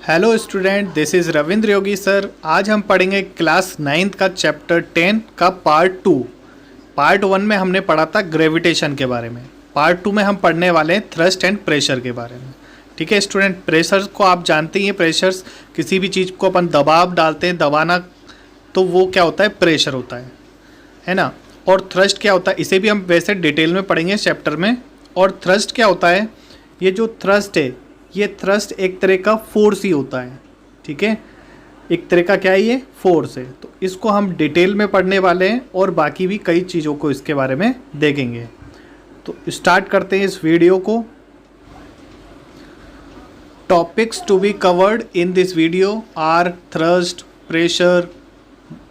Hello student, this is Ravindra Yogi sir. आज हम पढ़ेंगे क्लास 9th का चैप्टर 10 का पार्ट 2। पार्ट 1 में हमने पढ़ा था ग्रेविटेशन के बारे में। पार्ट 2 में हम पढ़ने वाले हैं थ्रस्ट एंड प्रेशर के बारे में। ठीक है स्टूडेंट, प्रेशर को आप जानते ही हैं। प्रेशर्स किसी भी चीज़ को अपन दबाव डालते हैं, दबाना, तो वो क्या होता है, प्रेशर होता है ना। और थ्रस्ट क्या होता है, इसे भी हम वैसे डिटेल में पढ़ेंगे चैप्टर में। और थ्रस्ट क्या होता है, ये जो थ्रस्ट है, ये थ्रस्ट एक तरह का फोर्स ही होता है। ठीक है, एक तरह का क्या है, ये फोर्स है। तो इसको हम डिटेल में पढ़ने वाले हैं और बाकी भी कई चीज़ों को इसके बारे में देखेंगे। तो स्टार्ट करते हैं इस वीडियो को। Topics to be covered in this video are thrust, pressure,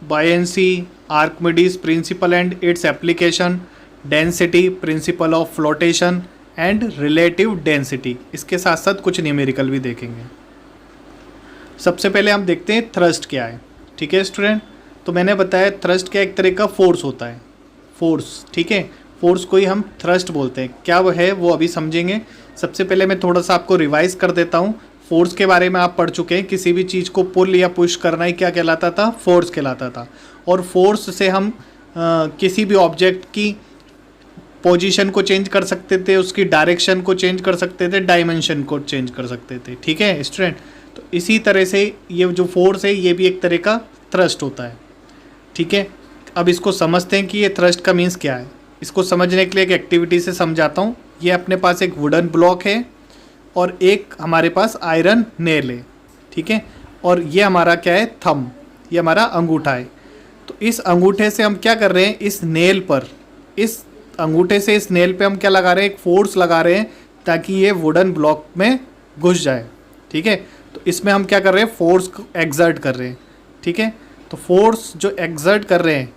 buoyancy, Archimedes principle and its application, density, principle of flotation and relative density. इसके साथ साथ कुछ न्यूमेरिकल भी देखेंगे। सबसे पहले हम देखते हैं थ्रस्ट क्या है। ठीक है स्टूडेंट, तो मैंने बताया थ्रस्ट क्या एक तरह का फोर्स होता है, फोर्स। ठीक है, फोर्स को ही हम थ्रस्ट बोलते हैं। क्या वो है वो अभी समझेंगे। सबसे पहले मैं थोड़ा सा आपको रिवाइज कर देता हूँ। फोर्स के बारे में आप पढ़ चुके हैं। किसी भी चीज़ को पुल या पुश करना ही क्या कहलाता था, फोर्स कहलाता था। और फोर्स से हम किसी भी ऑब्जेक्ट की पोजीशन को चेंज कर सकते थे, उसकी डायरेक्शन को चेंज कर सकते थे, डायमेंशन को चेंज कर सकते थे। ठीक है स्टूडेंट, तो इसी तरह से ये जो फोर्स है ये भी एक तरह का थ्रस्ट होता है। ठीक है, अब इसको समझते हैं कि ये थ्रस्ट का मीन्स क्या है। इसको समझने के लिए एक एक्टिविटी से समझाता हूँ। ये अपने पास एक वुडन ब्लॉक है और एक हमारे पास आयरन नेल है। ठीक है, और ये हमारा क्या है, थंब, ये हमारा अंगूठा है। तो इस अंगूठे से हम क्या कर रहे हैं, इस नेल पर, इस अंगूठे से इस नेल पे हम क्या लगा रहे हैं, एक फोर्स लगा रहे हैं ताकि ये वुडन ब्लॉक में घुस जाए। ठीक है, तो इसमें हम क्या कर रहे हैं, फोर्स को एक्सर्ट कर रहे हैं। ठीक है, तो फोर्स जो एक्सर्ट कर रहे हैं,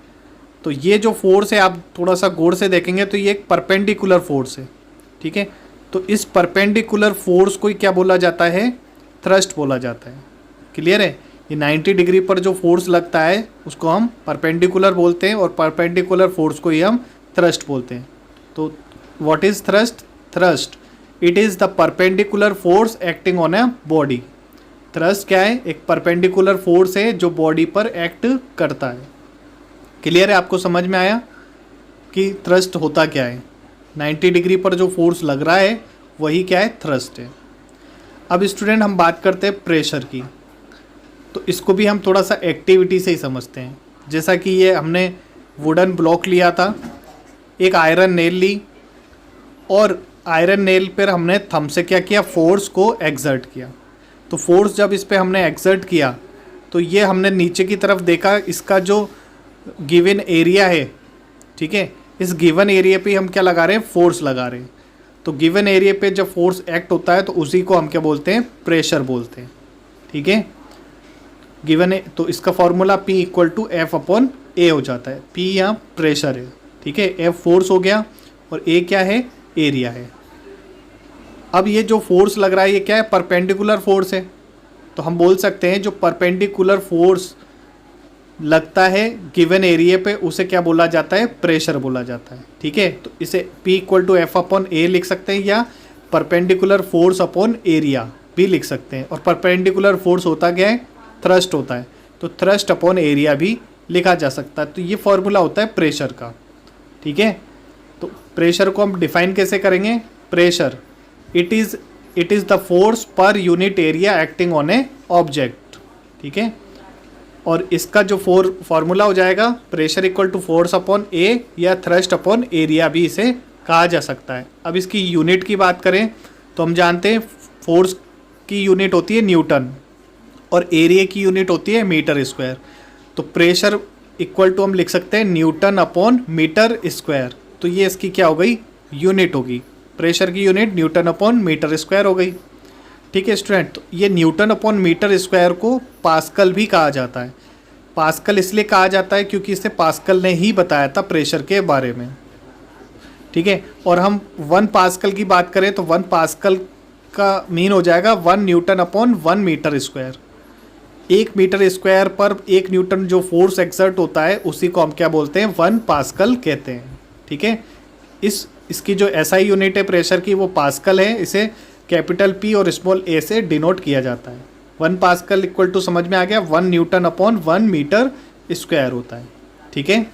तो ये जो फोर्स है आप थोड़ा सा गौर से देखेंगे तो ये एक परपेंडिकुलर फोर्स है। ठीक है, तो इस परपेंडिकुलर फोर्स को ही क्या बोला जाता है, थ्रस्ट बोला जाता है। क्लियर है, ये 90 डिग्री पर जो फोर्स लगता है उसको हम परपेंडिकुलर बोलते हैं और परपेंडिकुलर फोर्स को ही हम थ्रस्ट बोलते हैं। तो what is thrust? Thrust, it is the perpendicular force acting on a body. Thrust क्या है, एक परपेंडिकुलर फोर्स है जो बॉडी पर एक्ट करता है। क्लियर है, आपको समझ में आया कि थ्रस्ट होता क्या है। 90 डिग्री पर जो फोर्स लग रहा है वही क्या है, थ्रस्ट है। अब स्टूडेंट हम बात करते हैं प्रेशर की। तो इसको भी हम थोड़ा सा एक्टिविटी से ही समझते हैं। जैसा कि ये हमने वुडन ब्लॉक लिया था, एक आयरन नेल ली और आयरन नेल पर हमने थंब से क्या किया, फोर्स को एक्सर्ट किया। तो फोर्स जब इस पे हमने एक्सर्ट किया तो ये हमने नीचे की तरफ देखा, इसका जो गिवन एरिया है, ठीक है, इस गिवन एरिया पे हम क्या लगा रहे हैं, फोर्स लगा रहे हैं। तो गिवन एरिया पे जब फोर्स एक्ट होता है तो उसी को हम क्या बोलते हैं, प्रेशर बोलते हैं। ठीक है, गिवन है तो इसका formula P equal to F upon A हो जाता है। P यहाँ प्रेशर है, ठीक है, F फोर्स हो गया और A क्या है, एरिया है। अब ये जो फोर्स लग रहा है ये क्या है, परपेंडिकुलर फोर्स है। तो हम बोल सकते हैं जो परपेंडिकुलर फोर्स लगता है गिवन एरिया पे उसे क्या बोला जाता है, प्रेशर बोला जाता है। ठीक है, तो इसे P equal to F upon A लिख सकते हैं या परपेंडिकुलर फोर्स अपॉन एरिया भी लिख सकते हैं। और परपेंडिकुलर फोर्स होता क्या है, थ्रस्ट होता है, तो थ्रस्ट अपॉन एरिया भी लिखा जा सकता है। तो ये फॉर्मूला होता है प्रेशर का। ठीक है, तो प्रेशर को हम डिफाइन कैसे करेंगे, pressure it is the force per unit area acting on a object. ठीक है, और इसका जो फॉर्मूला हो जाएगा pressure equal to force upon A या थ्रस्ट अपॉन एरिया भी इसे कहा जा सकता है। अब इसकी यूनिट की बात करें तो हम जानते हैं फोर्स की यूनिट होती है न्यूटन और एरिया की यूनिट होती है मीटर स्क्वायर। तो प्रेशर इक्वल टू हम लिख सकते हैं न्यूटन अपॉन मीटर स्क्वायर। तो ये इसकी क्या हो गई, यूनिट होगी। प्रेशर की unit newton upon metre square हो गई। ठीक है स्टूडेंट, तो ये न्यूटन अपॉन मीटर स्क्वायर को पास्कल भी कहा जाता है। पास्कल इसलिए कहा जाता है क्योंकि इसे पास्कल ने ही बताया था प्रेशर के बारे में। ठीक है, और हम 1 पास्कल की बात करें तो 1 पास्कल का मीन हो जाएगा 1 newton upon 1 metre square. 1 metre square पर 1 न्यूटन जो फोर्स एक्सर्ट होता है उसी को हम क्या बोलते हैं, 1 पास्कल कहते हैं। ठीक है, इसकी जो SI यूनिट है प्रेशर की वो पास्कल है। इसे कैपिटल P और स्मॉल a से डिनोट किया जाता है। 1 पास्कल इक्वल टू समझ में आ गया 1 न्यूटन अपॉन 1 मीटर स्क्वायर होता है। ठीक है,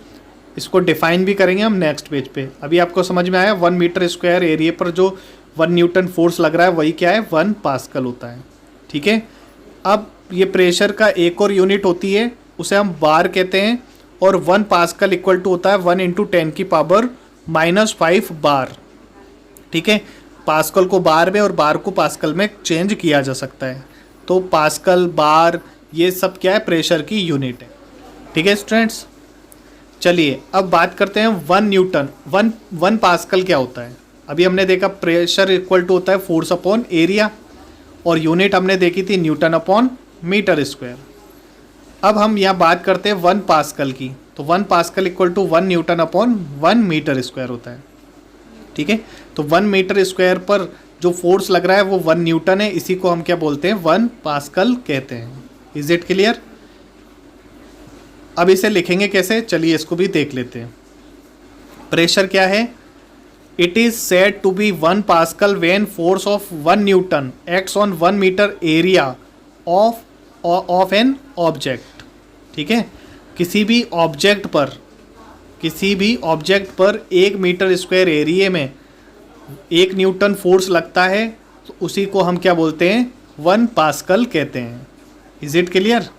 इसको डिफाइन भी करेंगे हम नेक्स्ट पेज पे। अभी आपको समझ में आया 1 मीटर स्क्वायर एरिया पर जो 1 न्यूटन फोर्स लग रहा है वही क्या है 1 पास्कल होता है। ठीक है, अब ये प्रेशर का एक और यूनिट होती है, उसे हम बार कहते हैं, और 1 पास्कल इक्वल टू होता है 1 इंटू 10 की पावर -5 बार। ठीक है, पास्कल को बार में और बार को पास्कल में चेंज किया जा सकता है। तो पास्कल, बार, ये सब क्या है प्रेशर की यूनिट है। ठीक है स्टूडेंट्स, चलिए अब बात करते हैं 1 न्यूटन 1 पास्कल क्या होता है। अभी हमने देखा प्रेशर इक्वल टू होता है फोर्स अपॉन एरिया, और यूनिट हमने देखी थी न्यूटन अपॉन मीटर स्क्वायर। अब हम यहाँ बात करते हैं 1 पास्कल की, तो 1 pascal equal to 1 newton upon 1 metre square होता है। ठीक है, तो 1 मीटर स्क्वायर पर जो फोर्स लग रहा है वो 1 न्यूटन है, इसी को हम क्या बोलते हैं 1 पास्कल कहते हैं। Is it clear? अब इसे लिखेंगे कैसे, चलिए इसको भी देख लेते हैं। प्रेशर क्या है, it is said to be 1 pascal when force of 1 newton acts on 1 metre area of an object. ठीक है, किसी भी ऑब्जेक्ट पर 1 मीटर स्क्वायर एरिया में 1 न्यूटन फोर्स लगता है, तो उसी को हम क्या बोलते हैं 1 पास्कल कहते हैं। Is it clear?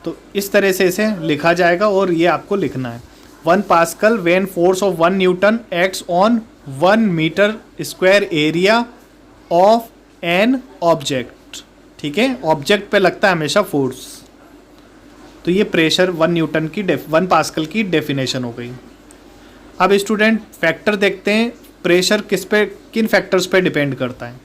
तो इस तरह से इसे लिखा जाएगा और ये आपको लिखना है 1 pascal when force of 1 newton acts on 1 metre square area of an object. ठीक है, ऑब्जेक्ट पे लगता है हमेशा फोर्स। तो ये प्रेशर 1 न्यूटन की 1 पास्कल की डेफिनेशन हो गई। अब स्टूडेंट फैक्टर देखते हैं, प्रेशर किन फैक्टर्स पे डिपेंड करता है।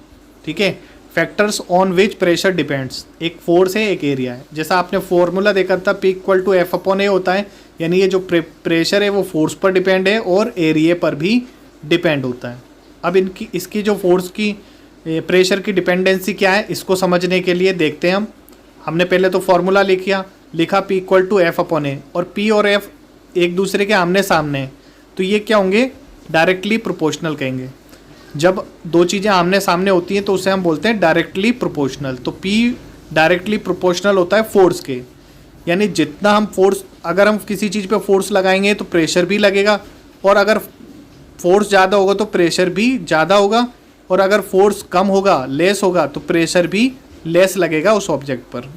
ठीक है, factors on which pressure depends, एक फोर्स है एक एरिया है। जैसा आपने फॉर्मूला देखा था P equal to F upon A होता है, यानी ये जो प्रेशर है वो फोर्स पर डिपेंड है और एरिया पर भी डिपेंड होता है। अब इसकी जो फोर्स की प्रेशर की डिपेंडेंसी क्या है, इसको समझने के लिए देखते हैं हमने पहले तो फॉर्मूला लिखा P equal to F upon A, और P और F एक दूसरे के आमने सामने हैं, तो ये क्या होंगे डायरेक्टली प्रोपोर्शनल कहेंगे। जब दो चीज़ें आमने सामने होती हैं तो उसे हम बोलते हैं डायरेक्टली प्रोपोर्शनल। तो P डायरेक्टली प्रोपोर्शनल होता है फोर्स के, यानी जितना हम फोर्स, अगर हम किसी चीज़ पे फोर्स लगाएंगे तो प्रेशर भी लगेगा, और अगर फोर्स ज़्यादा होगा तो प्रेशर भी ज़्यादा होगा, और अगर फोर्स कम होगा, लेस होगा, तो प्रेशर भी लेस लगेगा उस ऑब्जेक्ट पर।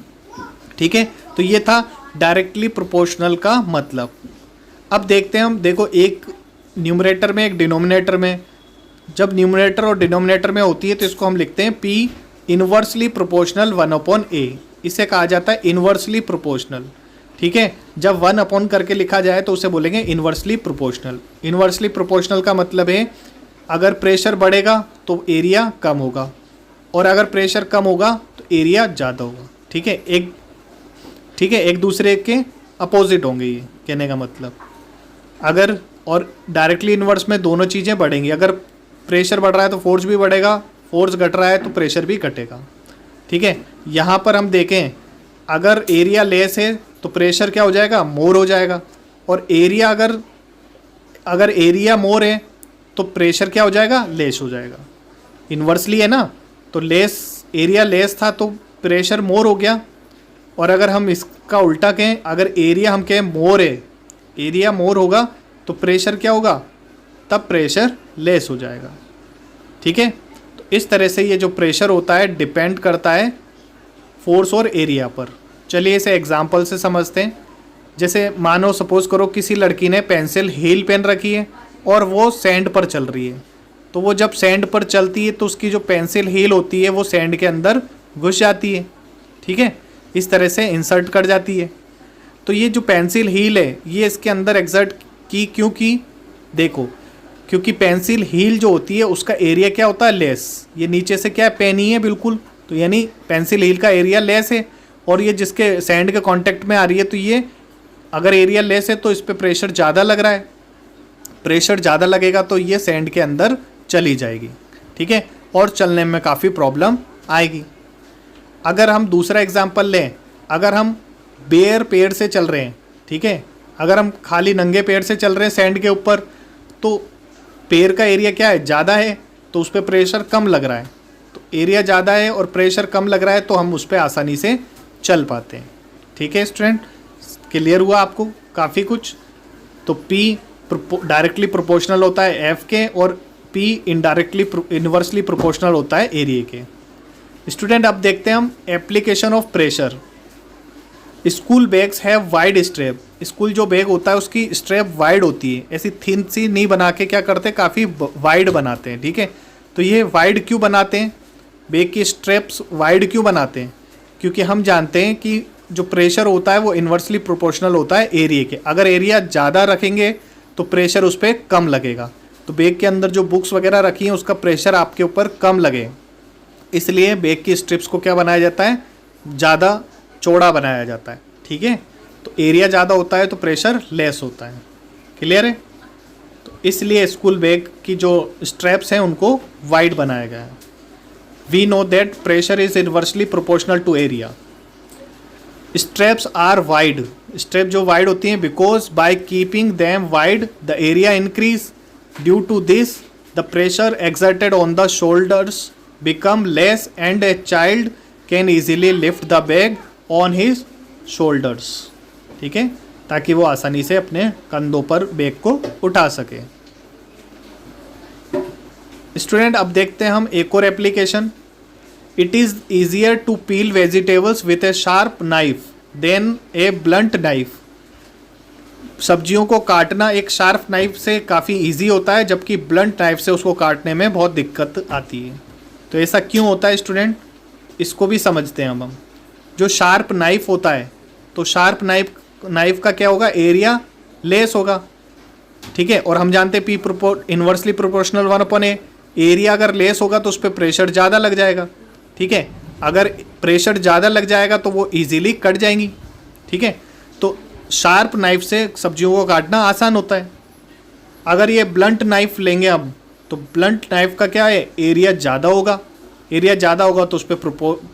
ठीक है, तो ये था डायरेक्टली प्रोपोर्शनल का मतलब। अब देखते हैं हम, देखो एक न्यूमरेटर में एक डिनोमिनेटर में, जब न्यूमरेटर और डिनोमिनेटर में होती है तो इसको हम लिखते हैं P इनवर्सली प्रोपोर्शनल 1 अपॉन ए, इसे कहा जाता है इनवर्सली प्रोपोर्शनल। ठीक है, जब 1 अपॉन करके लिखा जाए तो उसे बोलेंगे इनवर्सली प्रोपोर्शनल। इनवर्सली प्रोपोर्शनल का मतलब है अगर प्रेशर बढ़ेगा तो एरिया कम होगा, और अगर प्रेशर कम होगा तो एरिया ज़्यादा होगा। ठीक है, एक दूसरे के अपोजिट होंगे, ये कहने का मतलब। अगर और डायरेक्टली इन्वर्स में दोनों चीज़ें बढ़ेंगी, अगर प्रेशर बढ़ रहा है तो फोर्स भी बढ़ेगा, फोर्स घट रहा है तो प्रेशर भी घटेगा। ठीक है, यहाँ पर हम देखें अगर एरिया लेस है तो प्रेशर क्या हो जाएगा मोर हो जाएगा, और एरिया अगर एरिया मोर है तो प्रेशर क्या हो जाएगा लेस हो जाएगा। इन्वर्सली है ना, तो एरिया लेस था तो प्रेशर मोर हो गया, और अगर हम इसका उल्टा कहें, अगर एरिया हम कहें मोर है, एरिया मोर होगा तो प्रेशर क्या होगा, तब प्रेशर लेस हो जाएगा। ठीक है, तो इस तरह से ये जो प्रेशर होता है डिपेंड करता है फोर्स और एरिया पर। चलिए इसे एग्जांपल से समझते हैं। जैसे मानो सपोज करो किसी लड़की ने पेंसिल हील पहन रखी है और वो सैंड पर चल रही है, तो वो जब सैंड पर चलती है तो उसकी जो पेंसिल हील होती है वो सैंड के अंदर घुस जाती है। ठीक है, इस तरह से इंसर्ट कर जाती है। तो ये जो पेंसिल हील है ये इसके अंदर एग्जर्ट की क्यों की, देखो क्योंकि पेंसिल हील जो होती है उसका एरिया क्या होता है लेस, ये नीचे से क्या है पेन ही है बिल्कुल, तो यानी पेंसिल हील का एरिया लेस है, और ये जिसके सैंड के कांटेक्ट में आ रही है तो ये अगर एरिया लेस है तो इस पर प्रेशर ज़्यादा लग रहा है, प्रेशर ज़्यादा लगेगा तो ये सैंड के अंदर चली जाएगी। ठीक है, और चलने में काफ़ी प्रॉब्लम आएगी। अगर हम दूसरा एग्जाम्पल लें, अगर हम बेयर पेड़ से चल रहे हैं, ठीक है, अगर हम खाली नंगे पेड़ से चल रहे हैं सैंड के ऊपर, तो पेड़ का एरिया क्या है ज़्यादा है तो उस पर प्रेशर कम लग रहा है, तो एरिया ज़्यादा है और प्रेशर कम लग रहा है तो हम उस पर आसानी से चल पाते हैं। ठीक है स्टूडेंट, क्लियर हुआ आपको काफ़ी कुछ। तो P डायरेक्टली प्रोपोर्शनल होता है F के और P इनडायरेक्टली इन्वर्सली प्रोपोर्शनल होता है एरिया के। स्टूडेंट अब देखते हैं हम application of pressure. School bags have wide strap. School जो बैग होता है उसकी स्ट्रैप वाइड होती है, ऐसी थिन सी नहीं बना के क्या करते, काफ़ी वाइड बनाते हैं। ठीक है, तो ये वाइड क्यों बनाते हैं, बैग की स्ट्रैप्स वाइड क्यों बनाते हैं? क्योंकि हम जानते हैं कि जो प्रेशर होता है वो इन्वर्सली प्रोपोर्शनल होता है एरिया के। अगर एरिया ज़्यादा रखेंगे तो प्रेशर उस पर कम लगेगा। तो बैग के अंदर जो बुक्स वगैरह रखी हैं उसका प्रेशर आपके ऊपर कम लगे, इसलिए बैग की स्ट्रिप्स को क्या बनाया जाता है, ज़्यादा चौड़ा बनाया जाता है। ठीक है, तो एरिया ज़्यादा होता है तो प्रेशर लेस होता है। क्लियर है? तो इसलिए स्कूल बैग की जो स्ट्रैप्स हैं उनको वाइड बनाया गया है। We know that pressure is inversely proportional to area. Straps are wide. Strap जो वाइड होती हैं because by keeping them wide the area increase. Due to this the pressure exerted on the shoulders become less and a child can easily lift the bag on his shoulders. ठीक है, ताकि वो आसानी से अपने कंधों पर बैग को उठा सके। स्टूडेंट अब देखते हैं हम एक और application. It is easier to peel vegetables with a sharp knife than a blunt knife. सब्जियों को काटना एक शार्प नाइफ से काफ़ी इजी होता है, जबकि ब्लंट नाइफ से उसको काटने में बहुत दिक्कत आती है। तो ऐसा क्यों होता है स्टूडेंट, इसको भी समझते हैं हम। जो शार्प नाइफ होता है तो शार्प नाइफ का क्या होगा, एरिया लेस होगा। ठीक है, और हम जानते हैं P inversely proportional 1/A। Area अगर लेस होगा तो उस पर प्रेशर ज़्यादा लग जाएगा। ठीक है, अगर प्रेशर ज़्यादा लग जाएगा तो वो इजीली कट जाएंगी। ठीक है, तो शार्प नाइफ से सब्जियों को काटना आसान होता है। अगर ये ब्लंट नाइफ लेंगे अब, तो ब्लंट नाइफ का क्या है, एरिया ज़्यादा होगा। एरिया ज़्यादा होगा तो उस पर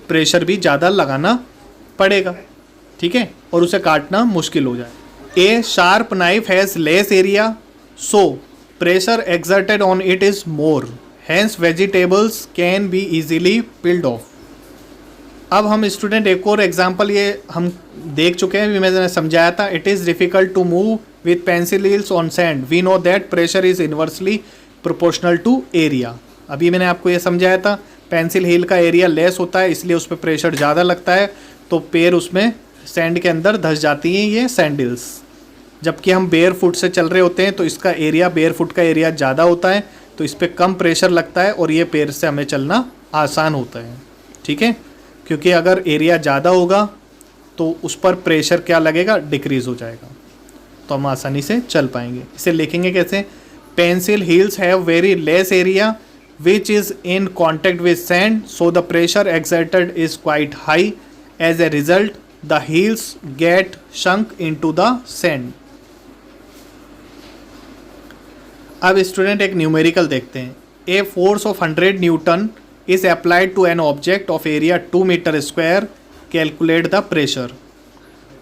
प्रेशर भी ज़्यादा लगाना पड़ेगा। ठीक है, और उसे काटना मुश्किल हो जाए। A sharp knife has less area, so pressure exerted on it is more, hence vegetables can be easily peeled off. अब हम स्टूडेंट एक और एग्जाम्पल ये हम देख चुके हैं, मैंने समझाया था। It is difficult to move with pencil heels on sand, we know that pressure is inversely proportional to area. अभी मैंने आपको ये समझाया था, पेंसिल हील का एरिया लेस होता है इसलिए उस पर प्रेशर ज़्यादा लगता है, तो पैर उसमें सैंड के अंदर धंस जाती हैं ये सैंडल्स। जबकि हम बेयर फुट से चल रहे होते हैं तो इसका एरिया, बेयर फुट का एरिया ज़्यादा होता है, तो इस पर कम प्रेशर लगता है और ये पैर से हमें चलना आसान होता है। ठीक है, क्योंकि अगर एरिया ज़्यादा होगा तो उस पर प्रेशर क्या लगेगा, डिक्रीज़ हो जाएगा, तो हम आसानी से चल पाएंगे। इसे लिखेंगे कैसे, pencil heels have very less area which is in contact with sand, so the pressure exerted is quite high. As a result, the heels get sunk into the sand. अब स्टूडेंट एक न्यूमेरिकल देखते हैं। A force of 100 Newton is applied to an object of area 2 meter square. Calculate the pressure.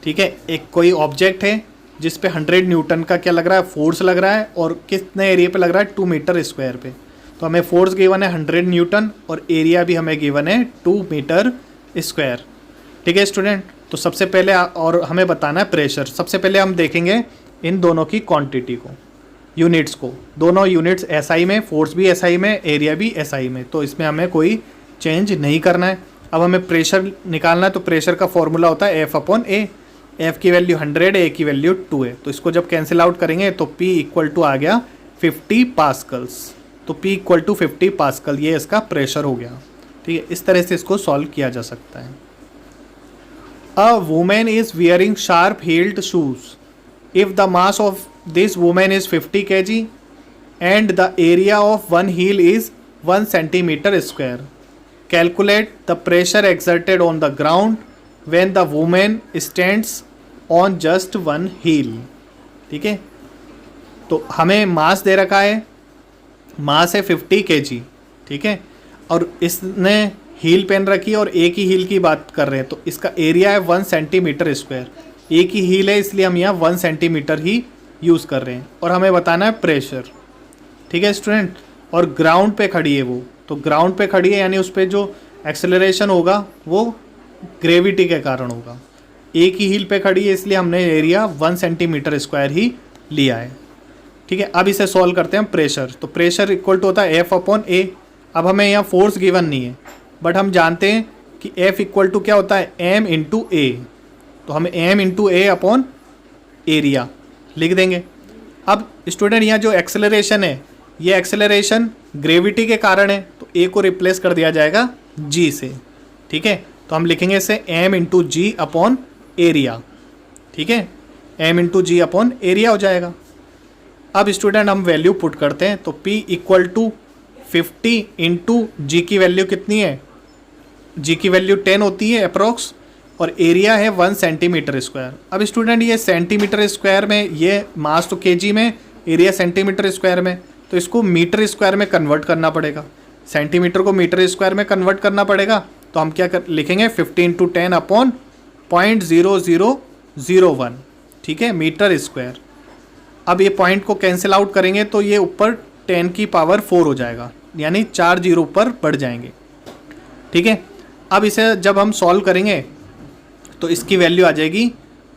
ठीक है, एक कोई object है जिस पे 100 न्यूटन का क्या लग रहा है, फोर्स लग रहा है, और कितने एरिया पे लग रहा है, 2 मीटर स्क्वायर पे। तो हमें फोर्स गिवन है 100 न्यूटन और एरिया भी हमें गिवन है 2 मीटर स्क्वायर। ठीक है स्टूडेंट, तो सबसे पहले और हमें बताना है प्रेशर। सबसे पहले हम देखेंगे इन दोनों की क्वांटिटी को, यूनिट्स को। दोनों यूनिट्स SI में, फोर्स भी SI में, एरिया भी SI में, तो इसमें हमें कोई चेंज नहीं करना है। अब हमें प्रेशर निकालना है, तो प्रेशर का फॉर्मूला होता है F/A। F की वैल्यू 100, A की वैल्यू 2 है, तो इसको जब कैंसिल आउट करेंगे तो P इक्वल टू आ गया 50 पास्कल्स। तो P इक्वल टू 50 पास्कल, ये इसका प्रेशर हो गया। ठीक है, इस तरह से इसको सॉल्व किया जा सकता है। A women is wearing sharp heeled shoes. If the mass of this women is 50 kg and the area of one heel is 1 centimeter square, calculate the pressure exerted on the ground when the women stands on just one heel. ठीक है, तो हमें मास दे रखा है, मास है 50 kg। ठीक है, और इसने हील पहन रखी है और एक ही हील की बात कर रहे हैं, तो इसका एरिया है 1 centimeter स्क्वायर। एक ही हील है इसलिए हम यहाँ 1 centimeter ही यूज़ कर रहे हैं, और हमें बताना है प्रेशर। ठीक है स्टूडेंट, और ग्राउंड पे खड़ी है वो, तो ग्राउंड पे खड़ी है यानी उस पर जो एक्सेलरेशन होगा वो ग्रेविटी के कारण होगा। एक ही हील पे खड़ी है इसलिए हमने एरिया 1 सेंटीमीटर स्क्वायर ही लिया है। ठीक है, अब इसे सॉल्व करते हैं प्रेशर। तो प्रेशर इक्वल टू होता है F/A। अब हमें यहाँ फोर्स गिवन नहीं है बट हम जानते हैं कि F इक्वल टू क्या होता है M × A। तो हम M × A अपॉन एरिया लिख देंगे। अब स्टूडेंट यहाँ जो एक्सेलरेशन है ये एक्सेलरेशन ग्रेविटी के कारण है तो A को रिप्लेस कर दिया जाएगा G से। ठीक है, तो हम लिखेंगे इसे M × G अपॉन एरिया। ठीक है, M × G अपॉन एरिया हो जाएगा। अब स्टूडेंट हम वैल्यू पुट करते हैं तो P इक्वल टू 50 × G की वैल्यू कितनी है, G की वैल्यू 10 होती है अप्रोक्स और एरिया है 1 सेंटीमीटर स्क्वायर। अब स्टूडेंट ये सेंटीमीटर स्क्वायर में, ये मास तो केजी में, एरिया सेंटीमीटर स्क्वायर में, तो इसको मीटर स्क्वायर में कन्वर्ट करना पड़ेगा। सेंटीमीटर को मीटर स्क्वायर में कन्वर्ट करना पड़ेगा तो हम क्या लिखेंगे 50 × 10 अपॉन 0.0001। ठीक है, मीटर स्क्वायर। अब ये पॉइंट को कैंसिल आउट करेंगे तो ये ऊपर 10 की पावर 4 हो जाएगा यानी 4 जीरो ऊपर बढ़ जाएंगे। ठीक है, अब इसे जब हम सॉल्व करेंगे तो इसकी वैल्यू आ जाएगी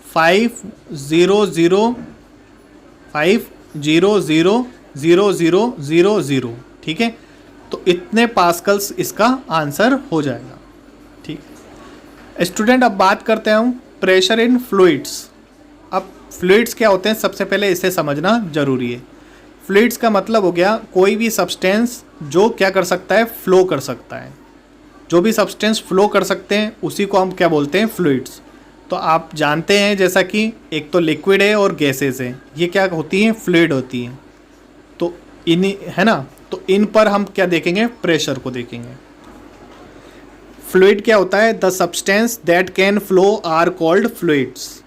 500000000। ठीक है, तो इतने पास्कल्स इसका आंसर हो जाएगा। ठीक है स्टूडेंट, अब बात करते हैं हम प्रेशर इन फ्लूइड्स। अब फ्लूइड्स क्या होते हैं सबसे पहले इसे समझना जरूरी है। फ्लूइड्स का मतलब हो गया कोई भी सब्सटेंस जो क्या कर सकता है, फ्लो कर सकता है। जो भी सब्सटेंस फ्लो कर सकते हैं उसी को हम क्या बोलते हैं, फ्लूइड्स। तो आप जानते हैं जैसा कि एक तो लिक्विड है और गैसेस है, ये क्या होती हैं, फ्लूइड होती हैं। तो इन है ना, तो इन पर हम क्या देखेंगे, प्रेशर को देखेंगे। फ्लूइड क्या होता है, the substance that can flow are called fluids.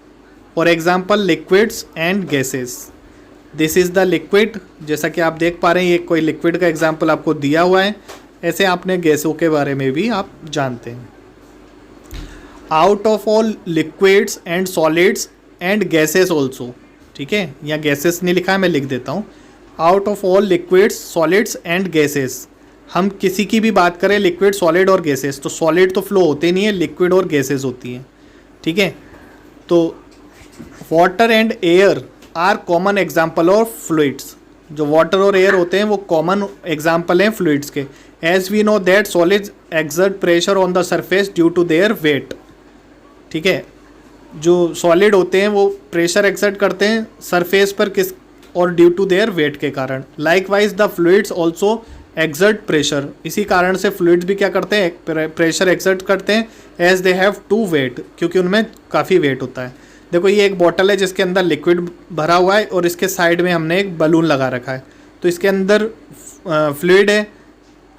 For example liquids and gases. This is the liquid, जैसा कि आप देख पा रहे हैं ये कोई लिक्विड का एग्जाम्पल आपको दिया हुआ है। ऐसे आपने गैसों के बारे में भी आप जानते हैं। Out of all liquids and solids and gases also. ठीक है, यहाँ गैसेस नहीं लिखा है, मैं लिख देता हूँ। Out of all liquids, solids and gases. हम किसी की भी बात करें लिक्विड, सॉलिड और गैसेस, तो सॉलिड तो फ्लो होते नहीं है, लिक्विड और गैसेस होती हैं। ठीक है, तो water and air are common example of fluids. जो वाटर और एयर होते हैं वो कॉमन एग्जाम्पल हैं फ्लूइड्स के। As we know that solids exert pressure on the surface due to their weight. ठीक है, जो सॉलिड होते हैं वो प्रेशर एक्सर्ट करते हैं सरफेस पर किस, और ड्यू टू देयर वेट के कारण। Likewise the fluids also exert pressure. इसी कारण से फ्लूइड्स भी क्या करते हैं, प्रेशर एक्सर्ट करते हैं, as they have to weight, क्योंकि उनमें काफ़ी वेट होता है। देखो ये एक बॉटल है जिसके अंदर लिक्विड भरा हुआ है और इसके साइड में हमने एक बलून लगा रखा है। तो इसके अंदर फ्लूइड है,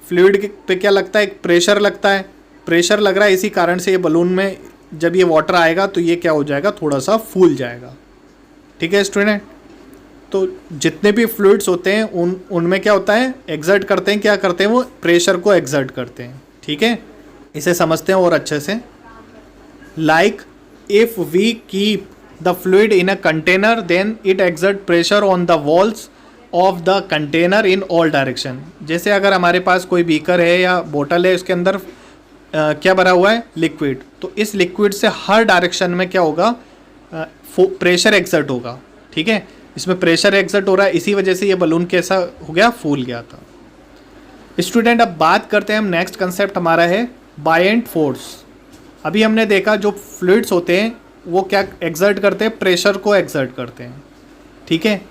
फ्लूइड पे क्या लगता है, एक प्रेशर लगता है। प्रेशर लग रहा है, इसी कारण से ये बलून में जब ये वाटर आएगा तो ये क्या हो जाएगा, थोड़ा सा फूल जाएगा। ठीक है स्टूडेंट, तो जितने भी फ्लूइड्स होते हैं उनमें क्या होता है, एक्सर्ट करते हैं, क्या करते हैं, वो प्रेशर को एक्सर्ट करते हैं। ठीक है, इसे समझते हैं और अच्छे से। Like if we keep the fluid in a container then it exert pressure on the walls of the container in all direction। जैसे अगर हमारे पास कोई बीकर है या बोतल है, उसके अंदर क्या भरा हुआ है, लिक्विड, तो इस लिक्विड से हर डायरेक्शन में क्या होगा, प्रेशर एक्सर्ट होगा। ठीक है, इसमें प्रेशर एक्सर्ट हो रहा है, इसी वजह से ये बलून कैसा हो गया, फूल गया था। स्टूडेंट, अब बात करते हैं हम, नेक्स्ट कंसेप्ट हमारा है बायेंट फोर्स। अभी हमने देखा जो फ्लूइड्स होते हैं वो क्या एक्सर्ट करते हैं, प्रेशर को एक्सर्ट करते हैं। ठीक है,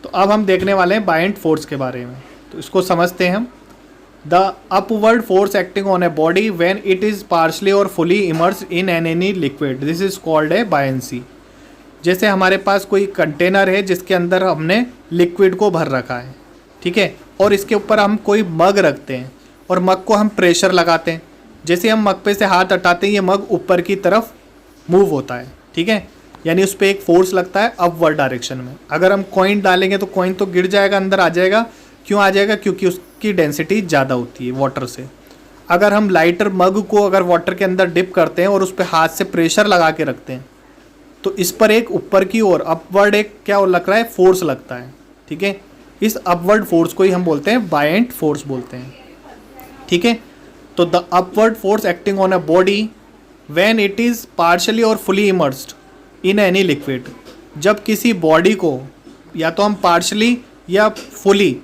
तो अब हम देखने वाले हैं बायेंट फोर्स के बारे में, तो इसको समझते हैं हम। The upward force acting on a body when it is partially or fully immersed in any liquid, this is called a buoyancy. जैसे हमारे पास कोई कंटेनर है जिसके अंदर हमने लिक्विड को भर रखा है। ठीक है, और इसके ऊपर हम कोई मग रखते हैं और मग को हम प्रेशर लगाते हैं। जैसे हम मग पे से हाथ हटाते हैं ये मग ऊपर की तरफ मूव होता है। ठीक है, यानी उस पर एक फोर्स लगता है अपवर्ड डायरेक्शन में। अगर हम कॉइन डालेंगे तो कॉइन तो गिर जाएगा, अंदर आ जाएगा। क्यों आ जाएगा, क्योंकि उसकी डेंसिटी ज़्यादा होती है वाटर से। अगर हम लाइटर मग को अगर वाटर के अंदर डिप करते हैं और उस पर हाथ से प्रेशर लगा के रखते हैं तो इस पर एक ऊपर की ओर अपवर्ड एक क्या लग रहा है, फोर्स लगता है। ठीक है, इस अपवर्ड फोर्स को ही हम बोलते हैं बायेंट फोर्स बोलते हैं। ठीक है। तो the upward force acting on a body when it is partially or fully immersed in any liquid, जब किसी बॉडी को या तो हम पार्शली या फुली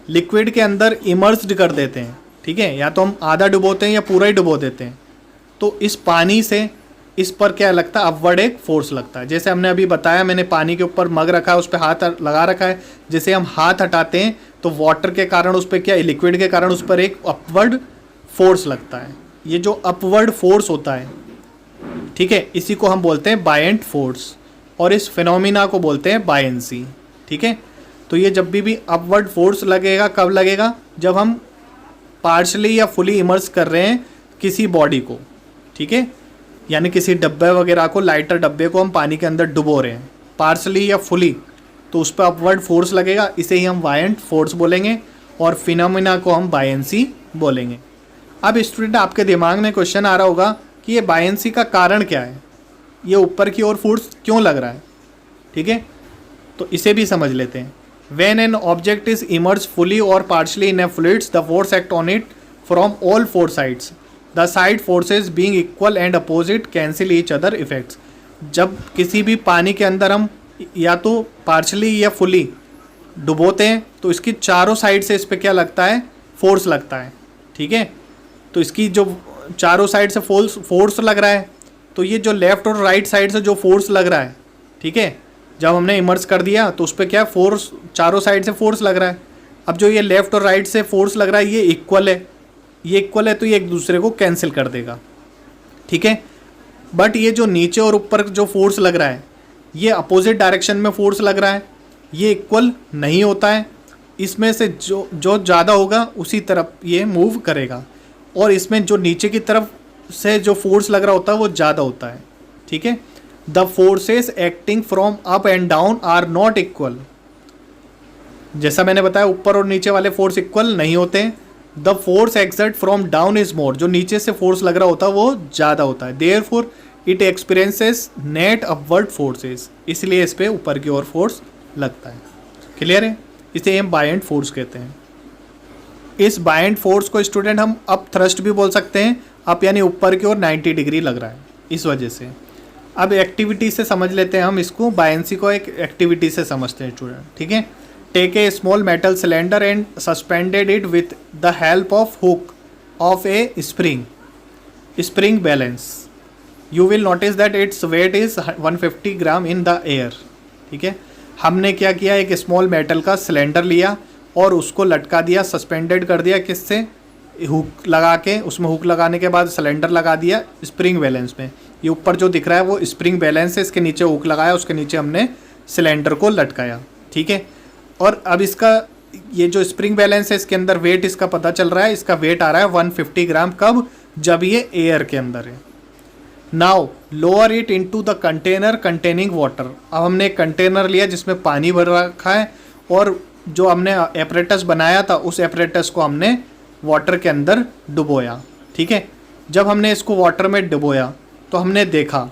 लिक्विड के अंदर इमर्स्ड कर देते हैं, ठीक है, या तो हम आधा डुबोते हैं या पूरा ही डुबो देते हैं, तो इस पानी से इस पर क्या लगता है, अपवर्ड एक फोर्स लगता है। जैसे हमने अभी बताया, मैंने पानी के ऊपर मग रखा है, उस पर हाथ लगा रखा है, जैसे हम हाथ हटाते हैं तो वाटर के कारण उस पर क्या, लिक्विड के कारण उस पर एक अपवर्ड फोर्स लगता है। ये जो अपवर्ड फोर्स होता है, ठीक है, इसी को हम बोलते हैं बायेंट फोर्स, और इस फिनोमिना को बोलते हैं बायेंसी, ठीक है। तो ये जब भी अपवर्ड फोर्स लगेगा, कब लगेगा, जब हम पार्शली या फुली इमर्स कर रहे हैं किसी बॉडी को, ठीक है, यानी किसी डब्बे वगैरह को, लाइटर डब्बे को हम पानी के अंदर डुबो रहे हैं पार्शली या फुली, तो उस पर अपवर्ड फोर्स लगेगा, इसे ही हम बायेंट फोर्स बोलेंगे, और फिनोमिना को हम बायेंसी बोलेंगे। अब स्टूडेंट, आपके दिमाग में क्वेश्चन आ रहा होगा कि ये बायेंसी का कारण क्या है, ये ऊपर की ओर फोर्स क्यों लग रहा है, ठीक है, तो इसे भी समझ लेते हैं। When an object is immersed fully or partially in a fluid, the force act on it from all four sides. The side forces being equal and opposite cancel each other effects. जब किसी भी पानी के अंदर हम या तो partially या फुली डुबोते हैं तो इसकी चारों साइड से इस पर क्या लगता है, फोर्स लगता है, ठीक है। तो इसकी जो चारों साइड से फोर्स लग रहा है, तो ये जो लेफ़्ट और राइट साइड से जो फोर्स लग रहा है, ठीक है, जब हमने इमर्स कर दिया तो उस पर क्या फोर्स, चारों साइड से फोर्स लग रहा है। अब जो ये लेफ़्ट और राइट से फोर्स लग रहा है ये इक्वल है, ये इक्वल है, तो ये एक दूसरे को कैंसिल कर देगा, ठीक है। बट ये जो नीचे और ऊपर जो फोर्स लग रहा है, ये अपोजिट डायरेक्शन में फोर्स लग रहा है, ये इक्वल नहीं होता है। इसमें से जो ज़्यादा होगा उसी तरफ ये मूव करेगा, और इसमें जो नीचे की तरफ से जो फोर्स लग रहा होता है वो ज़्यादा होता है, ठीक है। The forces acting from up and down are not equal. जैसा मैंने बताया, ऊपर और नीचे वाले फोर्स इक्वल नहीं होते हैं। The force exert from down is more, जो नीचे से फोर्स लग रहा होता है वो ज़्यादा होता है। Therefore it experiences net upward forces, इसलिए इस पर ऊपर की ओर फोर्स लगता है। क्लियर है, इसे हम बायेंट फोर्स कहते हैं। इस बायेंट फोर्स को स्टूडेंट हम अप थ्रस्ट भी बोल सकते हैं, अप यानी ऊपर की ओर 90 डिग्री लग रहा है इस वजह से। अब एक्टिविटी से समझ लेते हैं हम इसको, बायेंसी को एक एक्टिविटी से समझते हैं स्टूडेंट, ठीक है। Take a small metal cylinder and suspended it with the help of hook of a spring balance. You will notice that its weight is 150 gram in the air, ठीक है। हमने क्या किया, एक स्मॉल मेटल का cylinder लिया और उसको लटका दिया, सस्पेंडेड कर दिया, किससे, हुक लगा के, उसमें हुक लगाने के बाद सिलेंडर लगा दिया स्प्रिंग बैलेंस में। ये ऊपर जो दिख रहा है वो स्प्रिंग बैलेंस है, इसके नीचे हुक लगाया, उसके नीचे हमने सिलेंडर को लटकाया, ठीक है। और अब इसका ये जो स्प्रिंग बैलेंस है, इसके अंदर वेट इसका पता चल रहा है, इसका वेट आ रहा है 150 ग्राम। कब, जब ये एयर के अंदर है। Now lower it into the container containing water. अब हमने एक कंटेनर लिया जिसमें पानी भर रखा है, और जो हमने एपरेटस बनाया था उस एपरेटस को हमने वाटर के अंदर डुबोया, ठीक है। जब हमने इसको वाटर में डुबोया तो हमने देखा,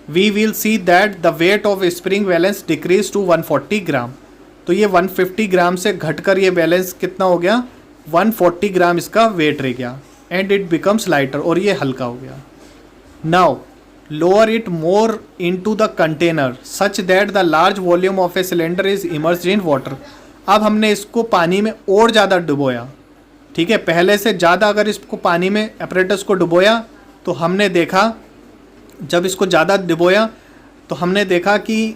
we will see that the weight of spring balance decrease to 140 gram. तो ये 150 ग्राम से घटकर ये बैलेंस कितना हो गया, 140 ग्राम इसका वेट रह गया, एंड इट बिकम्स लाइटर, और ये हल्का हो गया। Now lower it more into the container such that the large volume of a cylinder is immersed in water. अब हमने इसको पानी में और ज़्यादा डुबोया, ठीक है, पहले से ज़्यादा अगर इसको पानी में एपरेटस को डुबोया तो हमने देखा, जब इसको ज़्यादा डुबोया तो हमने देखा कि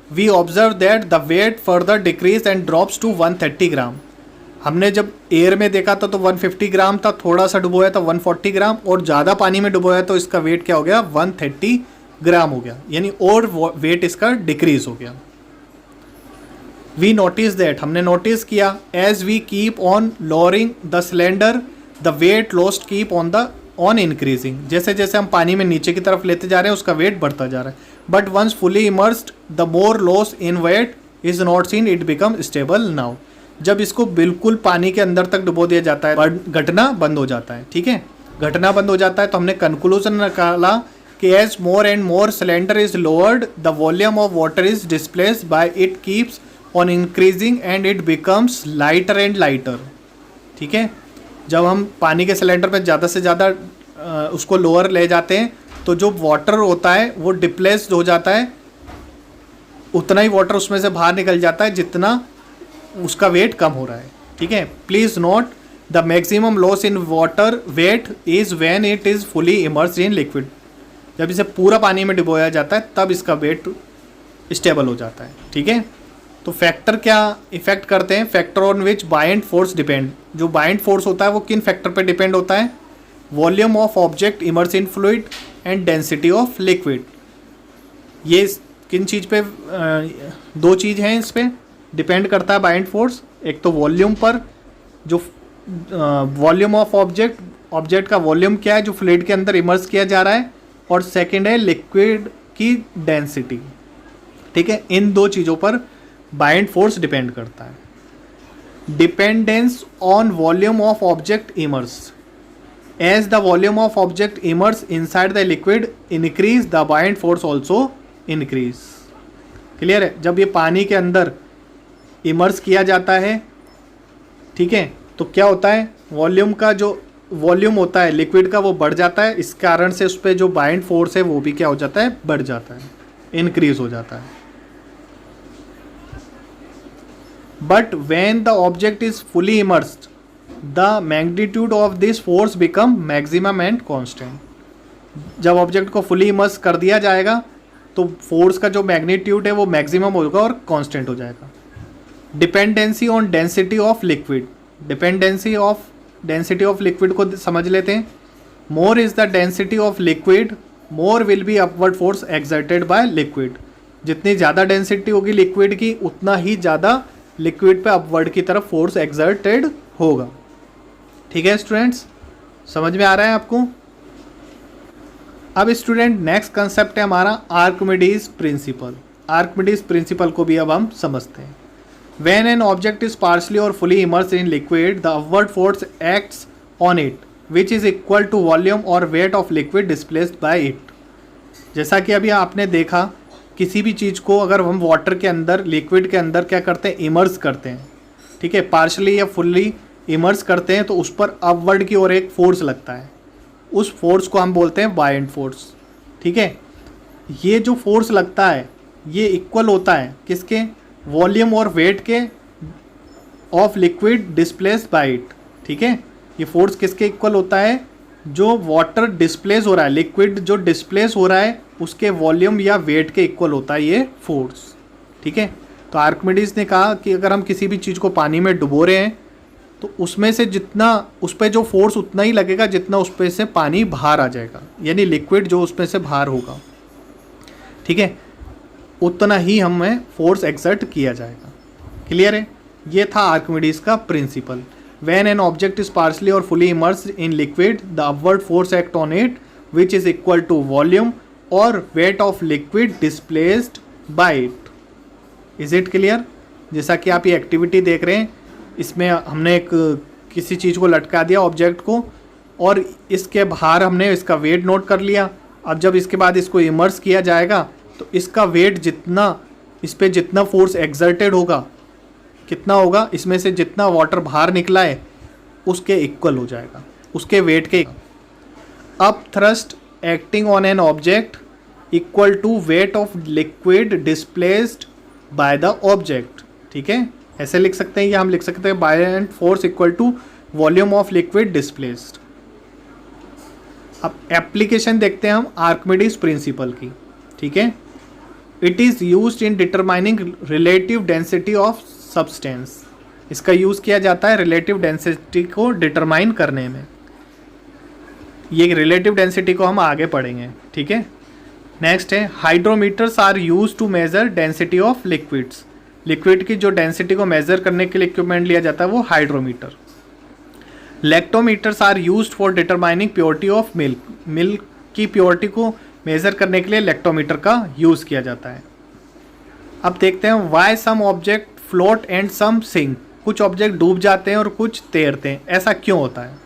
we observe that the weight further decrease and drops to 130 gram. हमने जब एयर में देखा था तो 150 ग्राम था, थोड़ा सा डुबोया था 140 ग्राम, और ज़्यादा पानी में डुबोया तो इसका वेट क्या हो गया, 130 ग्राम हो गया, यानी और वेट इसका डिक्रीज हो गया। वी नोटिस दैट, हमने नोटिस किया, as we keep on lowering the cylinder the weight lost keep on increasing. जैसे जैसे हम पानी में नीचे की तरफ लेते जा रहे हैं उसका वेट बढ़ता जा रहा है। But once fully immersed the more loss in weight is not seen, it become stable now. जब इसको बिल्कुल पानी के अंदर तक डुबो दिया जाता है, घटना बंद हो जाता है, ठीक है, घटना बंद हो जाता है। तो हमने कंक्लूजन निकाला कि as more and more cylinder is lowered the volume of water is displaced by it keeps on increasing and it becomes lighter and lighter, ठीक है। जब हम पानी के सिलेंडर पे ज़्यादा से ज़्यादा उसको लोअर ले जाते हैं तो जो वाटर होता है वो डिप्लेस्ड हो जाता है, उतना ही वाटर उसमें से बाहर निकल जाता है जितना उसका वेट कम हो रहा है। ठीक है, please note the maximum loss in water weight is when it is fully immersed in liquid. जब इसे पूरा पानी में डुबोया जाता है तब इसका वेट स्टेबल हो जाता है। ठीक है, तो फैक्टर क्या इफेक्ट करते हैं? Factor on which bind force depend. जो बाइंड फोर्स होता है वो किन फैक्टर पे डिपेंड होता है? Volume of object immerse in fluid and density of liquid. ये किन चीज़ पे दो चीज़ हैं इस पे डिपेंड करता है बाइंड फोर्स। एक तो वॉल्यूम पर, जो वॉल्यूम ऑफ ऑब्जेक्ट का वॉल्यूम क्या है जो फ्लूइड के अंदर इमर्स किया जा रहा है, और सेकंड है लिक्विड की डेंसिटी। ठीक है, इन दो चीज़ों पर बाइंड फोर्स डिपेंड करता है। Dependence on volume of object immerse. As the volume of object immerse inside the liquid increase the buoyant force also increase. Clear है? जब ये पानी के अंदर इमर्स किया जाता है, ठीक है, तो क्या होता है? वॉल्यूम का जो वॉल्यूम होता है लिक्विड का वो बढ़ जाता है, इस कारण से उस पर जो बाइंड फोर्स है वो भी क्या हो जाता है? बढ़ जाता है, इंक्रीज हो जाता है। But when the object is fully immersed the magnitude of this force become maximum and constant. जब ऑब्जेक्ट को फुली इमर्स कर दिया जाएगा तो फोर्स का जो मैग्नीट्यूड है वो मैक्सिमम होगा और कांस्टेंट हो जाएगा। Dependency on density of liquid. Density of liquid को समझ लेते हैं। More is the density of liquid more will be upward force exerted by liquid. जितनी ज़्यादा डेंसिटी होगी लिक्विड की उतना ही ज़्यादा लिक्विड पे अपवर्ड की तरफ फोर्स एक्सर्टेड होगा। ठीक है स्टूडेंट्स, समझ में आ रहा है आपको? अब स्टूडेंट नेक्स्ट कंसेप्ट है हमारा आर्किमिडीज प्रिंसिपल। आर्किमिडीज प्रिंसिपल को भी अब हम समझते हैं। When an object is partially or fully immersed in liquid, the upward force acts on it, which is equal to volume or weight of liquid displaced by it. जैसा कि अभी आपने देखा, किसी भी चीज़ को अगर हम वाटर के अंदर, लिक्विड के अंदर क्या करते हैं? इमर्स करते हैं। ठीक है, पार्शली या फुल्ली इमर्स करते हैं तो उस पर अपवर्ड की ओर एक फोर्स लगता है। उस फोर्स को हम बोलते हैं बाइंड फोर्स। ठीक है, ये जो फोर्स लगता है ये इक्वल होता है किसके? वॉल्यूम और वेट के of liquid displace bye it. ठीक है, ये फोर्स किसके इक्वल होता है? जो वाटर डिस्प्लेस हो रहा है, लिक्विड जो डिस्प्लेस हो रहा है उसके वॉल्यूम या वेट के इक्वल होता है ये फोर्स। ठीक है, तो आर्किमिडीज ने कहा कि अगर हम किसी भी चीज़ को पानी में डुबो रहे हैं तो उसमें से जितना उस पर जो फोर्स उतना ही लगेगा जितना उस पर से पानी बाहर आ जाएगा, यानी लिक्विड जो उसमें से बाहर होगा। ठीक है, उतना ही हमें फोर्स एक्सर्ट किया जाएगा। क्लियर है? ये था आर्किमिडीज का principle. When an object is partially or fully immersed in liquid the upward force act on it which is equal to volume or weight of liquid displaced by it. Is it clear? जैसा कि आप ये activity देख रहे हैं, इसमें हमने एक किसी चीज़ को लटका दिया ऑब्जेक्ट को और इसके बाहर हमने इसका वेट नोट कर लिया। अब जब इसके बाद इसको इमर्स किया जाएगा तो इसका वेट जितना, इस पर जितना फोर्स एक्सर्टेड होगा कितना होगा? इसमें से जितना वाटर बाहर निकला है उसके इक्वल हो जाएगा, उसके वेट के। अब thrust acting on an object equal to weight of liquid displaced by the object. ठीक है, ऐसे लिख सकते हैं या हम लिख सकते हैं buoyant force equal to volume of liquid displaced. अब एप्लीकेशन देखते हैं हम आर्किमिडीज प्रिंसिपल की। ठीक है, it is used in determining relative density of substance. इसका यूज़ किया जाता है रिलेटिव डेंसिटी को डिटरमाइन करने में। ये रिलेटिव डेंसिटी को हम आगे पढ़ेंगे। ठीक है, नेक्स्ट है hydrometers are use to measure density of liquids. Liquid की जो डेंसिटी को मेजर करने के लिए इक्विपमेंट लिया जाता है वो hydrometer. Lactometers are used for determining purity of milk. Milk की प्योरिटी को मेज़र करने के लिए लैक्टोमीटर का यूज़ किया जाता है। अब देखते हैं why some object float and some sink. कुछ ऑब्जेक्ट डूब जाते हैं और कुछ तैरते हैं, ऐसा क्यों होता है?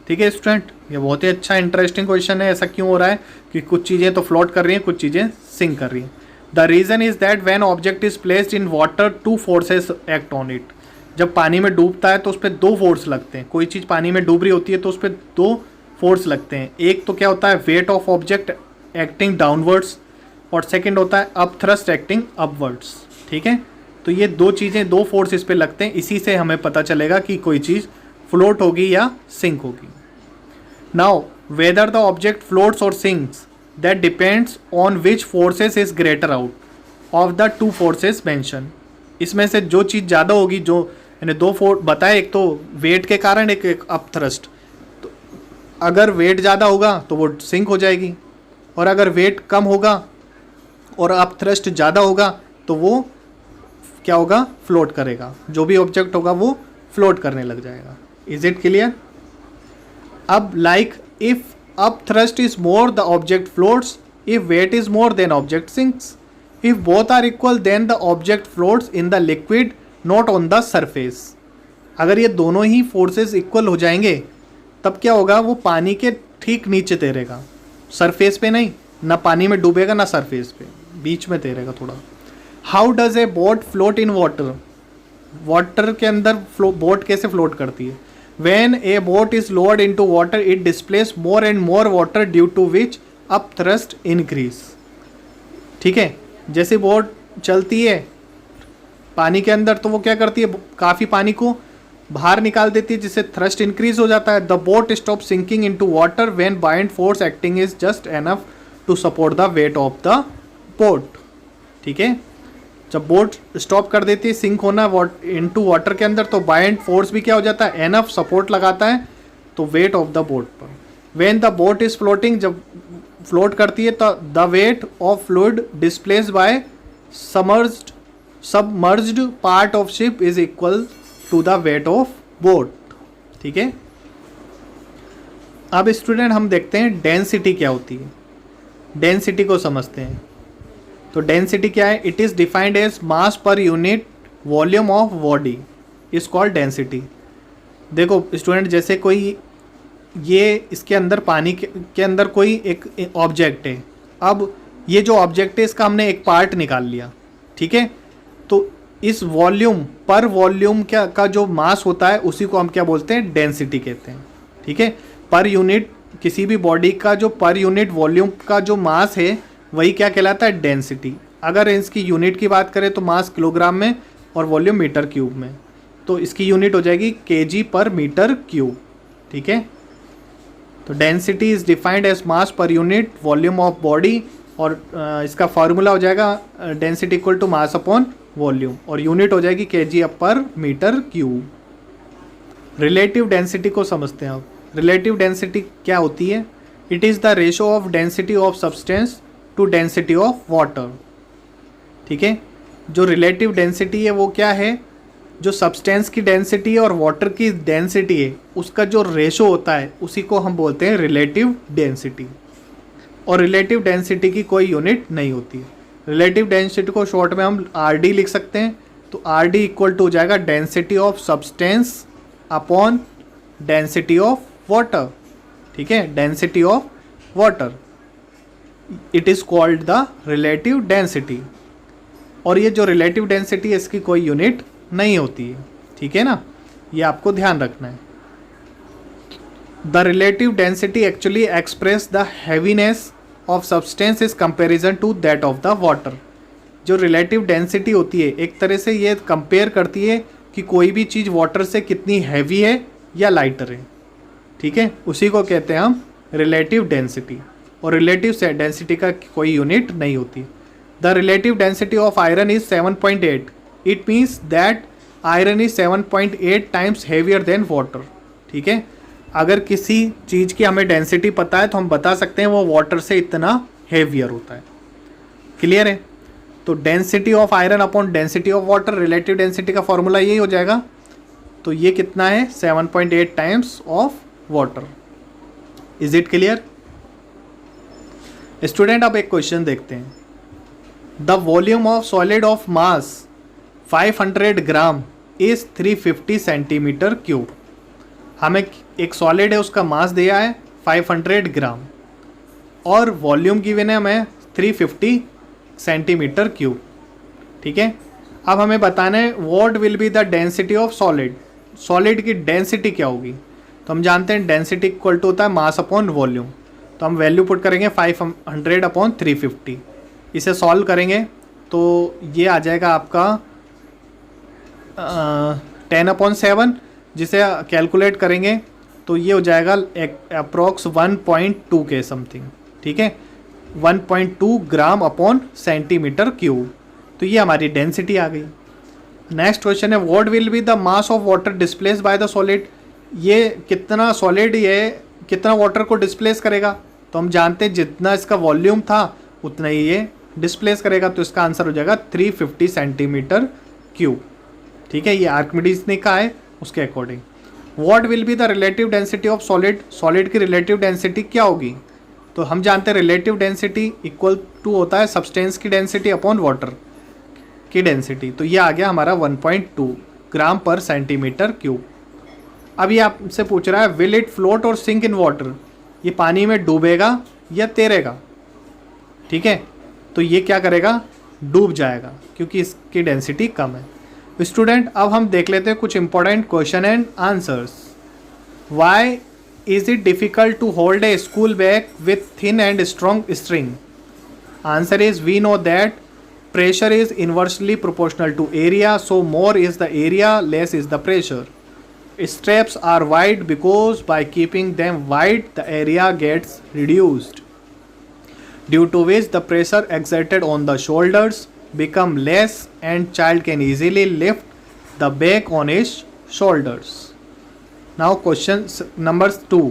ठीक है स्टूडेंट, ये बहुत ही अच्छा इंटरेस्टिंग क्वेश्चन है। ऐसा क्यों हो रहा है कि कुछ चीज़ें तो फ्लोट कर रही हैं, कुछ चीज़ें सिंक कर रही हैं? The reason is that when object is placed in water two forces act on it. जब पानी में डूबता है तो उस पर दो फोर्स लगते हैं। कोई चीज़ पानी में डूब रही होती है तो उस पर दो फोर्स लगते हैं। एक तो क्या होता है, weight of object acting downwards, और सेकंड होता है अप थ्रस्ट एक्टिंग अपवर्ड्स। ठीक है, तो ये दो चीज़ें, दो फोर्स इस पे लगते हैं। इसी से हमें पता चलेगा कि कोई चीज़ फ्लोट होगी या सिंक होगी। Now whether the object floats or sinks that depends on which forces is greater out of the two forces mention. इसमें से जो चीज़ ज़्यादा होगी, जो यानी दो फोर्स बताए, एक तो वेट के कारण, एक अप थ्रस्ट। तो अगर वेट ज़्यादा होगा तो वो सिंक हो जाएगी, और अगर वेट कम होगा और अप थ्रस्ट ज़्यादा होगा तो वो क्या होगा, फ्लोट करेगा। जो भी ऑब्जेक्ट होगा वो फ्लोट करने लग जाएगा। Is it clear? अब like if up thrust is more the object floats, if weight is more then object sinks, if both are equal then the object floats in the liquid not on the surface. अगर ये दोनों ही forces equal हो जाएंगे तब क्या होगा, वो पानी के ठीक नीचे तैरेगा, सरफेस पे नहीं, ना पानी में डूबेगा ना सरफेस पे, बीच में तैरेगा थोड़ा। How does a boat float in water? Water के अंदर बोट कैसे फ्लोट करती है? When a boat is lowered into water it displace more and more water due to which up thrust increase. ठीक है, जैसे बोट चलती है पानी के अंदर तो वो क्या करती है, काफ़ी पानी को बाहर निकाल देती है, जिससे थ्रस्ट इंक्रीज हो जाता है। The boat stop sinking into water when buoyant force acting is just enough to support the weight of the boat. ठीक है, जब बोट स्टॉप कर देती है सिंक होना इनटू वाटर के अंदर, तो बाइंड फोर्स भी क्या हो जाता है, एनफ सपोर्ट लगाता है तो वेट ऑफ द बोट पर। When the boat is floating, जब फ्लोट करती है तो the weight of fluid displaced by submerged part of ship is equal to the weight of boat. ठीक है, अब स्टूडेंट हम देखते हैं डेंसिटी क्या होती है। डेंसिटी को समझते हैं। तो डेंसिटी क्या है? It is defined as mass per unit volume of body is called density. देखो स्टूडेंट, जैसे कोई ये इसके अंदर पानी के अंदर कोई एक ऑब्जेक्ट है। अब ये जो ऑब्जेक्ट है इसका हमने एक पार्ट निकाल लिया। ठीक है, तो इस वॉल्यूम पर वॉल्यूम का जो मास होता है उसी को हम क्या बोलते हैं, डेंसिटी कहते हैं। ठीक है, पर यूनिट किसी भी बॉडी का जो पर यूनिट वॉल्यूम का जो मास है वही क्या कहलाता है, डेंसिटी। अगर इसकी यूनिट की बात करें तो मास किलोग्राम में और वॉल्यूम मीटर क्यूब में, तो इसकी यूनिट हो जाएगी केजी पर मीटर क्यूब। ठीक है, तो density is defined as mass per unit volume of body, और इसका फार्मूला हो जाएगा density equal to mass upon volume, और यूनिट हो जाएगी केजी पर मीटर क्यूब। रिलेटिव डेंसिटी को समझते हैं आप। रिलेटिव डेंसिटी क्या होती है? It is the ratio of density of substance to density of water. ठीक है, जो रिलेटिव डेंसिटी है वो क्या है, जो सब्सटेंस की डेंसिटी है और वाटर की डेंसिटी है उसका जो रेशो होता है उसी को हम बोलते हैं रिलेटिव डेंसिटी। और रिलेटिव डेंसिटी की कोई यूनिट नहीं होती है। रिलेटिव डेंसिटी को शॉर्ट में हम RD लिख सकते हैं। तो RD इक्वल टू हो जाएगा density of substance upon density of water. ठीक है, density of water, it is called the relative density. और ये जो रिलेटिव डेंसिटी है इसकी कोई यूनिट नहीं होती है। ठीक है ना, ये आपको ध्यान रखना है। The relative density actually express the heaviness of substance is comparison to that of the water. जो रिलेटिव डेंसिटी होती है एक तरह से ये कंपेयर करती है कि कोई भी चीज़ वाटर से कितनी हैवी है या लाइटर है। ठीक है, उसी को कहते हैं हम रिलेटिव डेंसिटी। और रिलेटिव डेंसिटी का कोई यूनिट नहीं होती। The relative density of iron is 7.8। It means that iron is 7.8 times heavier than water. ठीक है, अगर किसी चीज़ की हमें डेंसिटी पता है तो हम बता सकते हैं वो वाटर से इतना हेवियर होता है। क्लियर है? तो density of iron upon density of water, relative density का फॉर्मूला यही हो जाएगा। तो ये कितना है, 7.8 times of water. Is it clear? Student, अब एक क्वेश्चन देखते हैं। The volume of solid of mass 500 gram is 350 centimetre cube. हमें एक सॉलिड है उसका मास दिया है 500 ग्राम और वॉल्यूम गिवन है हमें 350 सेंटीमीटर क्यूब। ठीक है, अब हमें बताना है what will be the density of solid, solid की डेंसिटी क्या होगी। तो हम जानते हैं डेंसिटी इक्वल टू होता है मास अपॉन वॉल्यूम, तो हम वैल्यू पुट करेंगे 500 अपॉन 350। इसे सॉल्व करेंगे तो ये आ जाएगा आपका 10/7, जिसे कैलकुलेट करेंगे तो ये हो जाएगा अप्रोक्स 1.2 के समथिंग, ठीक है, 1.2 ग्राम अपॉन सेंटीमीटर क्यूब। तो ये हमारी डेंसिटी आ गई। नेक्स्ट क्वेश्चन है what will be the mass of water displace by the solid, ये कितना सॉलिड ये कितना वाटर को डिस्प्लेस करेगा। तो हम जानते हैं जितना इसका वॉल्यूम था उतना ही ये डिस्प्लेस करेगा, तो इसका आंसर हो जाएगा 350 सेंटीमीटर क्यूब, ठीक है, ये आर्किमिडीज ने कहा है उसके according. What will be the relative density of solid, solid की रिलेटिव डेंसिटी क्या होगी। तो हम जानते हैं रिलेटिव डेंसिटी इक्वल टू होता है सब्सटेंस की डेंसिटी अपॉन वाटर की डेंसिटी, तो ये आ गया हमारा 1.2 ग्राम पर सेंटीमीटर क्यूब। अब ये आपसे पूछ रहा है विल इट फ्लोट और सिंक इन वाटर, ये पानी में डूबेगा या तैरेगा, ठीक है, तो ये क्या करेगा, डूब जाएगा क्योंकि इसकी डेंसिटी कम है। स्टूडेंट अब हम देख लेते हैं कुछ important question and answers. Why is it difficult to hold a school bag with thin and strong string. Answer is we know that pressure is inversely proportional to area, so more is the area, less is the pressure. Straps are wide because by keeping them wide the area gets reduced, due to which the pressure exerted on the shoulders become less and child can easily lift the bag on his shoulders. Now question number 2,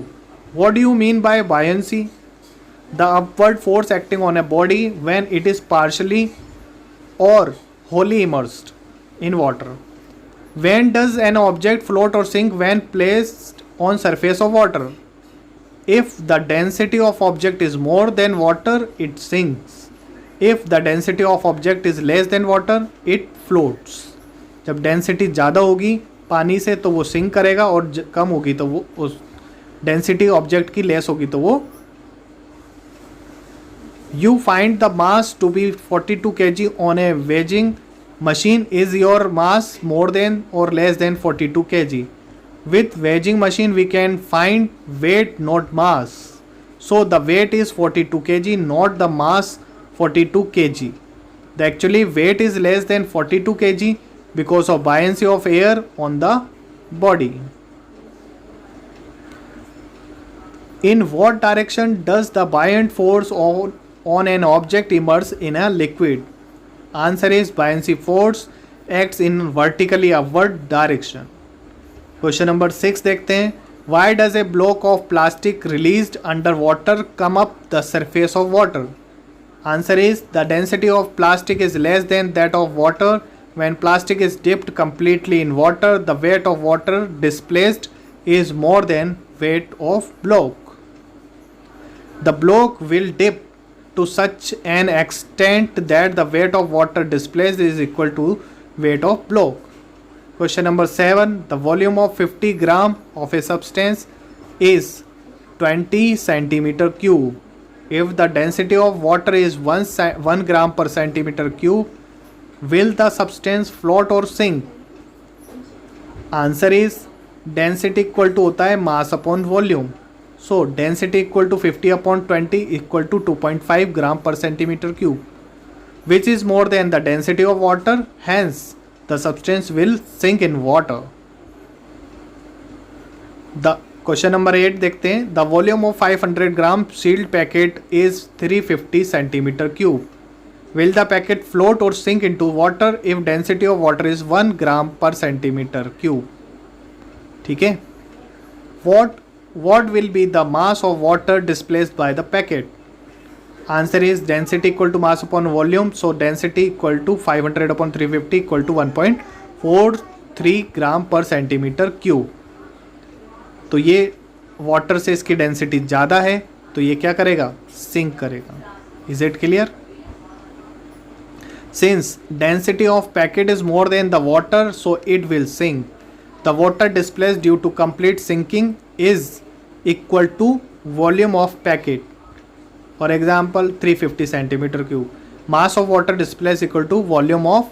what do you mean by buoyancy? The upward force acting on a body when it is partially or wholly immersed in water. When does an object float or sink? When placed on surface of water. If the density of object is more than water, it sinks. If the density of object is less than water, it floats. जब density ज़्यादा होगी पानी से तो वो sink करेगा, और कम होगी तो वो उस डेंसिटी ऑब्जेक्ट की लेस होगी तो वो You find the mass to be 42 kg on a weighing machine. Is your mass more than or less than 42 kg? With weighing machine we can find weight not mass. So the weight is 42 kg, not the mass 42 kg. The actually weight is less than 42 kg because of buoyancy of air on the body. In what direction does the buoyant force on an object immerse in a liquid? Answer is buoyancy force acts in vertically upward direction. Question number 6 देखते हैं why does a block of plastic released under water come up the surface of water? Answer is the density of plastic is less than that of water. When plastic is dipped completely in water, the weight of water displaced is more than weight of block. The block will dip to such an extent that the weight of water displaced is equal to weight of block. Question number 7, the volume of 50 gram of a substance is 20 centimeter cube. If the density of water is 1 gram per centimeter cube, will the substance float or sink? Answer is density equal to होता है mass upon volume. So density equal to 50 upon 20 equal to 2.5 gram per centimeter cube, which is more than the density of water. Hence, the substance will sink in water. The question number 8 देखते हैं the volume of 500 gram sealed packet is 350 centimeter cube. Will the packet float or sink into water if density of water is 1 gram per centimeter cube? ठीक है, what will be the mass of water displaced by the packet? Answer is density equal to mass upon volume, so density equal to 500 upon 350 equal to 1.43 gram per centimeter cube. तो ये water से इसकी density ज़्यादा है तो ये क्या करेगा, सिंक करेगा. Is it clear? Since density of packet is more than the water, so it will sink. The water displaced due to complete sinking is equal to volume of packet. For example, 350 centimeter cube. Mass of water displaced equal to volume of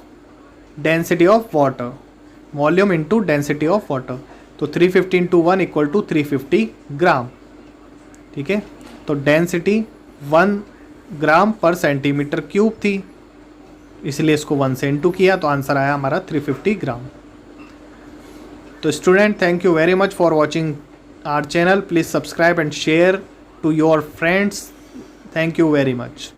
density of water, volume into density of water. तो 350 into 1 equal to 350 ग्राम। ठीक है, तो density 1 ग्राम पर centimetre cube थी, इसलिए इसको 1 से into किया तो आंसर आया हमारा 350 ग्राम। तो student, thank you very much for watching our channel. Please subscribe and share to your friends. Thank you very much.